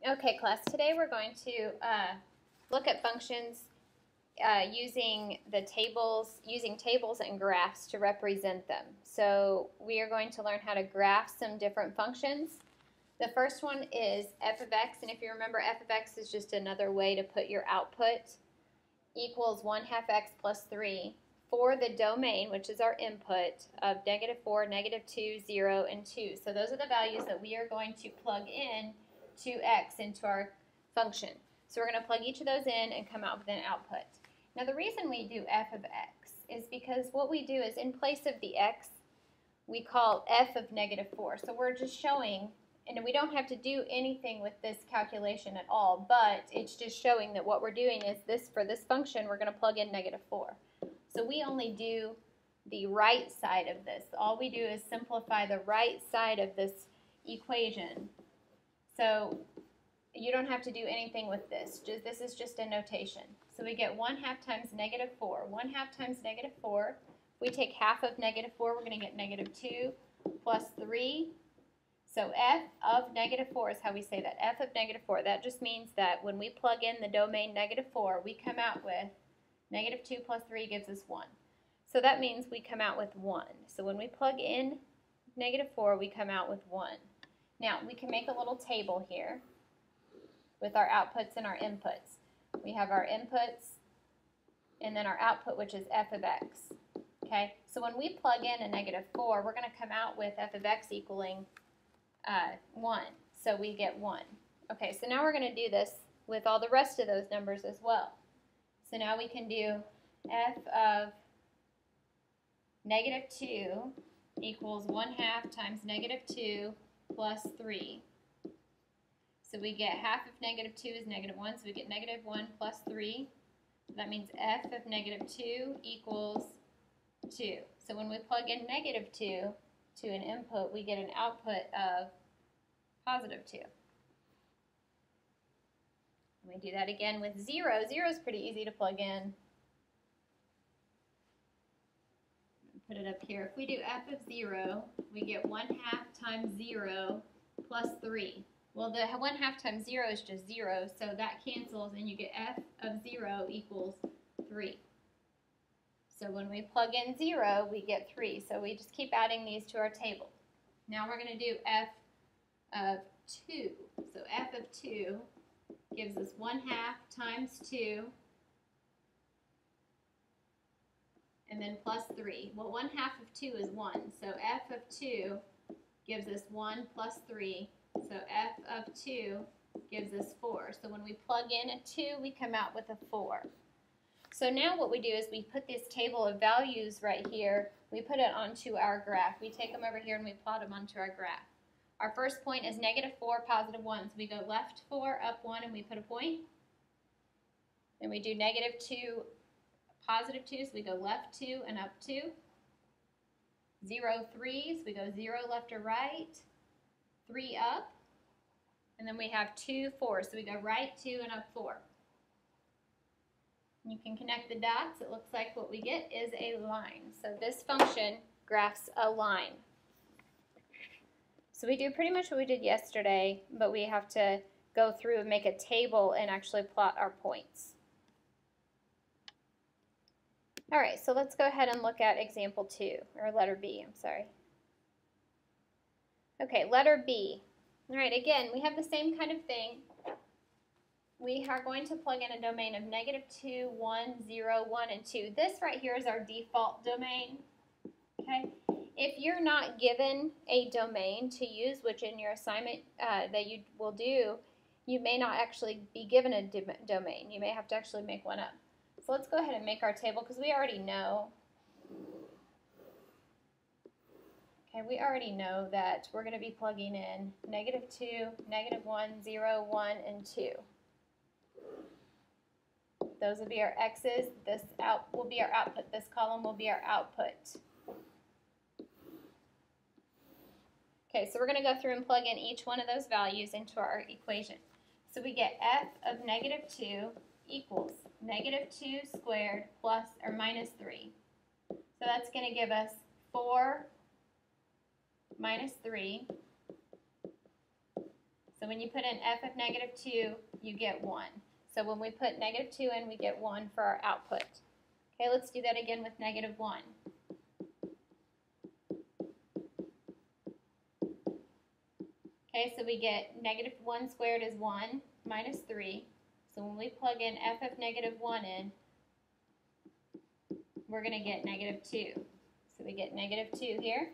Okay, class, today we're going to look at functions using tables and graphs to represent them. So we are going to learn how to graph some different functions. The first one is f of x, and if you remember, f of x is just another way to put your output, equals 1/2 x plus 3 for the domain, which is our input, of -4, -2, 0, and 2. So those are the values that we are going to plug in to x into our function. So we're going to plug each of those in and come out with an output. Now the reason we do f of x is because what we do is in place of the x, we call f of -4. So we're just showing, and we don't have to do anything with this calculation at all, but it's just showing that what we're doing is this, for this function, we're going to plug in -4. So we only do the right side of this. All we do is simplify the right side of this equation. So you don't have to do anything with this. This is just a notation. So we get 1/2 times -4. 1/2 times -4. If we take half of -4, we're going to get -2 plus 3. So f of -4 is how we say that. F of -4. That just means that when we plug in the domain -4, we come out with -2 plus 3 gives us 1. So that means we come out with 1. So when we plug in -4, we come out with 1. Now, we can make a little table here with our outputs and our inputs. We have our inputs and then our output, which is f of x. Okay, so when we plug in a -4, we're going to come out with f of x equaling 1. So we get 1. Okay, so now we're going to do this with all the rest of those numbers as well. So now we can do f of -2 equals 1/2 times -2 plus 3. So we get half of -2 is -1, so we get -1 plus 3. So that means f of -2 equals 2. So when we plug in -2 to an input, we get an output of +2. And we do that again with 0. 0 is pretty easy to plug in. Put it up here. If we do f of 0, we get 1/2 times 0 plus 3. Well, the 1/2 times 0 is just 0, so that cancels, and you get f of 0 equals 3. So when we plug in 0, we get 3. So we just keep adding these to our table. Now we're going to do f of 2. So f of 2 gives us 1/2 times 2, and then plus 3. Well, 1/2 of 2 is 1, so f of 2 gives us 1 plus 3, so f of 2 gives us 4. So when we plug in a 2, we come out with a 4. So now what we do is we put this table of values right here, we put it onto our graph. We take them over here and we plot them onto our graph. Our first point is -4, +1, so we go left 4, up 1, and we put a point. Then we do -2, +2, so we go left 2 and up 2. 0, 3, so we go 0 left or right, 3 up, and then we have 2, 4, so we go right 2 and up 4. You can connect the dots. It looks like what we get is a line. So this function graphs a line. So we do pretty much what we did yesterday, but we have to go through and make a table and actually plot our points. All right, so let's go ahead and look at example 2, or letter B, I'm sorry. Okay, letter B. All right, again, we have the same kind of thing. We are going to plug in a domain of -2, 1, 0, 1, and 2. This right here is our default domain. Okay. If you're not given a domain to use, which in your assignment that you will do, you may not actually be given a domain. You may have to actually make one up. So let's go ahead and make our table because we already know. Okay, we already know that we're going to be plugging in -2, -1, 0, 1, and 2. Those will be our x's. This out will be our output. This column will be our output. Okay, so we're going to go through and plug in each one of those values into our equation. So we get f of -2 equals -2 squared plus or minus 3. So that's going to give us 4 minus 3. So when you put in f of negative 2, you get 1. So when we put negative 2 in, we get 1 for our output. Okay, let's do that again with negative 1. Okay, so we get negative 1 squared is 1 minus 3. So when we plug in f of negative 1 in, we're going to get negative 2. So we get negative 2 here.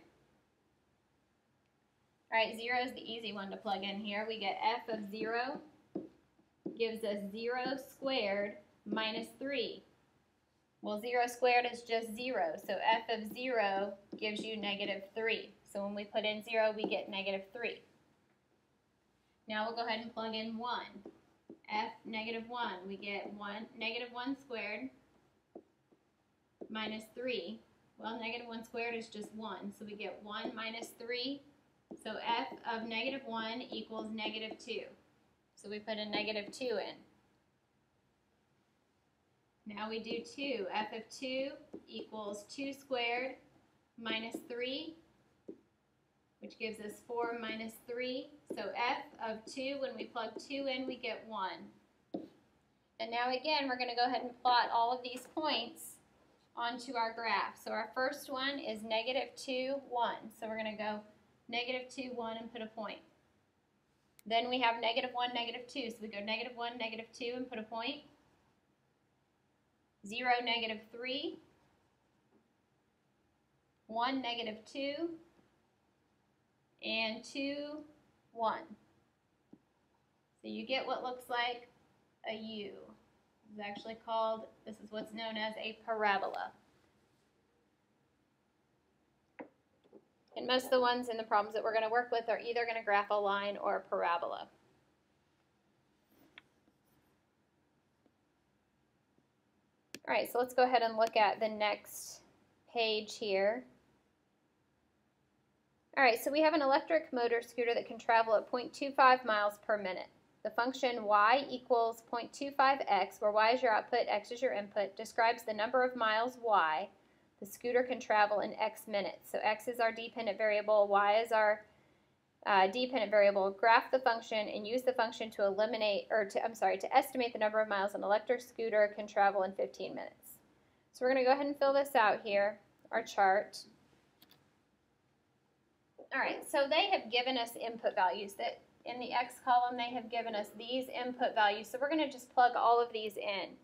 All right, 0 is the easy one to plug in here. We get f of 0 gives us 0 squared minus 3. Well, 0 squared is just 0, so f of 0 gives you negative 3. So when we put in 0, we get negative 3. Now we'll go ahead and plug in 1. F negative 1, we get negative 1 squared minus 3. Well, negative 1 squared is just 1, so we get 1 minus 3. So f of negative 1 equals negative 2. So we put a negative 2 in. Now we do 2. F of 2 equals 2 squared minus 3, which gives us 4 minus 3. So f of 2, when we plug 2 in, we get 1. And now again, we're going to go ahead and plot all of these points onto our graph. So our first one is negative 2, 1. So we're going to go negative 2, 1 and put a point. Then we have negative 1, negative 2. So we go negative 1, negative 2 and put a point. 0, negative 3. 1, negative 2. And 2, 1. So you get what looks like a U. This is actually called, this is what's known as a parabola. And most of the ones in the problems that we're going to work with are either going to graph a line or a parabola. All right, so let's go ahead and look at the next page here. All right, so we have an electric motor scooter that can travel at 0.25 miles per minute. The function y equals 0.25x, where y is your output, x is your input, describes the number of miles y the scooter can travel in x minutes. So x is our dependent variable, y is our dependent variable. Graph the function and use the function to to estimate the number of miles an electric scooter can travel in 15 minutes. So we're going to go ahead and fill this out here, our chart. All right, so they have given us input values. That in the x column, they have given us these input values. So we're going to just plug all of these in.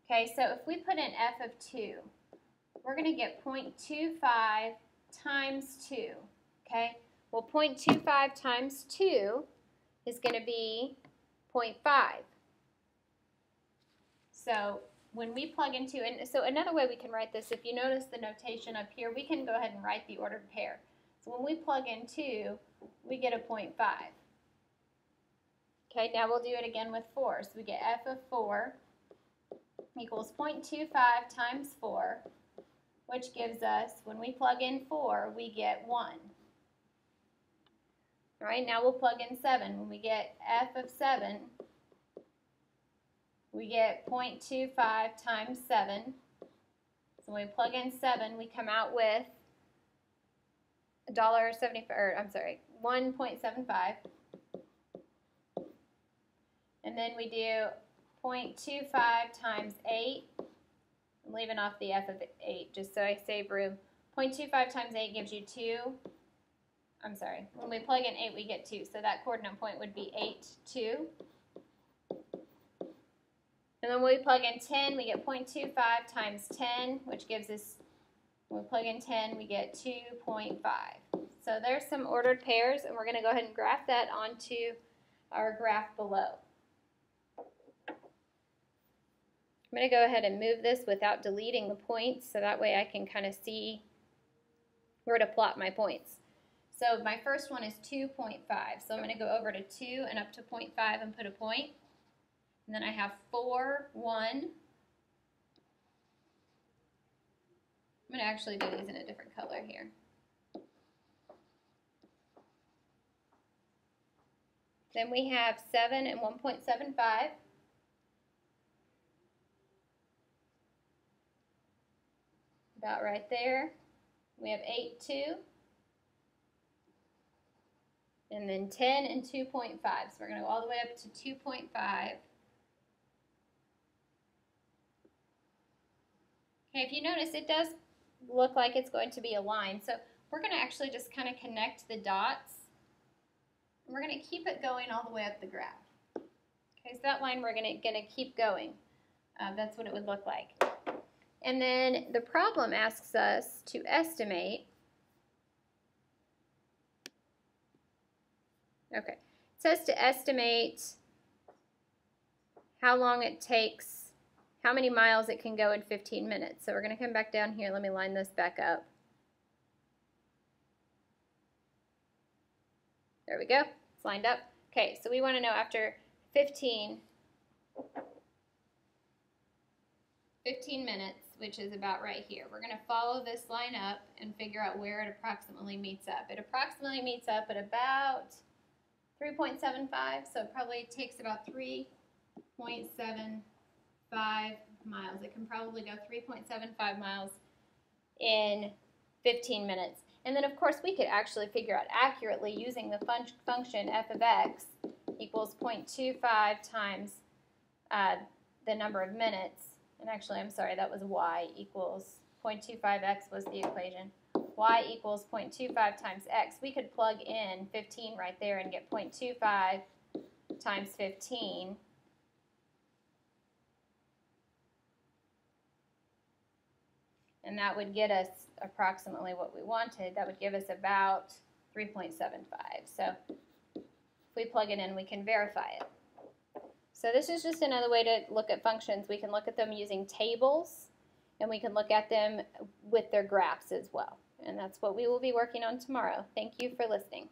Okay, so if we put in f of 2, we're going to get 0.25 times 2. Okay, well, 0.25 times 2 is going to be 0.5. So when we plug into, and so another way we can write this, if you notice the notation up here, we can go ahead and write the ordered pair. So when we plug in 2, we get a 0.5. Okay, now we'll do it again with 4. So we get f of 4 equals 0.25 times 4, which gives us, when we plug in 4, we get 1. All right, now we'll plug in 7. When we get f of 7, we get 0.25 times 7. So when we plug in 7, we come out with $1.75. And then we do 0.25 times 8. I'm leaving off the f of 8 just so I save room. 0.25 times 8 gives you 2. I'm sorry. When we plug in 8, we get 2. So that coordinate point would be 8, 2. And then when we plug in 10, we get 0.25 times 10, which gives us, when we plug in 10, we get 2.5. So there's some ordered pairs, and we're going to go ahead and graph that onto our graph below. I'm going to go ahead and move this without deleting the points, so that way I can kind of see where to plot my points. So my first one is 2.5. So I'm going to go over to 2 and up to 0.5 and put a point. And then I have 4, 1. I'm going to actually do these in a different color here. Then we have 7 and 1.75. About right there. We have 8, 2. and then 10 and 2.5. So we're going to go all the way up to 2.5. Okay, if you notice, it does look like it's going to be a line. So we're going to actually just kind of connect the dots. And we're going to keep it going all the way up the graph. Okay, so that line we're going to keep going. That's what it would look like. And then the problem asks us to estimate. Okay, it says to estimate how long it takes, how many miles it can go in 15 minutes. So we're going to come back down here. Let me line this back up. There we go. It's lined up. Okay, so we want to know after 15 minutes, which is about right here. We're going to follow this line up and figure out where it approximately meets up. It approximately meets up at about 3.75, so it probably takes about 3.75 miles. It can probably go 3.75 miles in 15 minutes. And then, of course, we could actually figure out accurately using the function f of x equals 0.25 times the number of minutes. And actually, I'm sorry, that was y equals 0.25x was the equation. Y equals 0.25 times x. We could plug in 15 right there and get 0.25 times 15. And that would get us approximately what we wanted. That would give us about 3.75. So if we plug it in, we can verify it. So this is just another way to look at functions. We can look at them using tables, and we can look at them with their graphs as well. And that's what we will be working on tomorrow. Thank you for listening.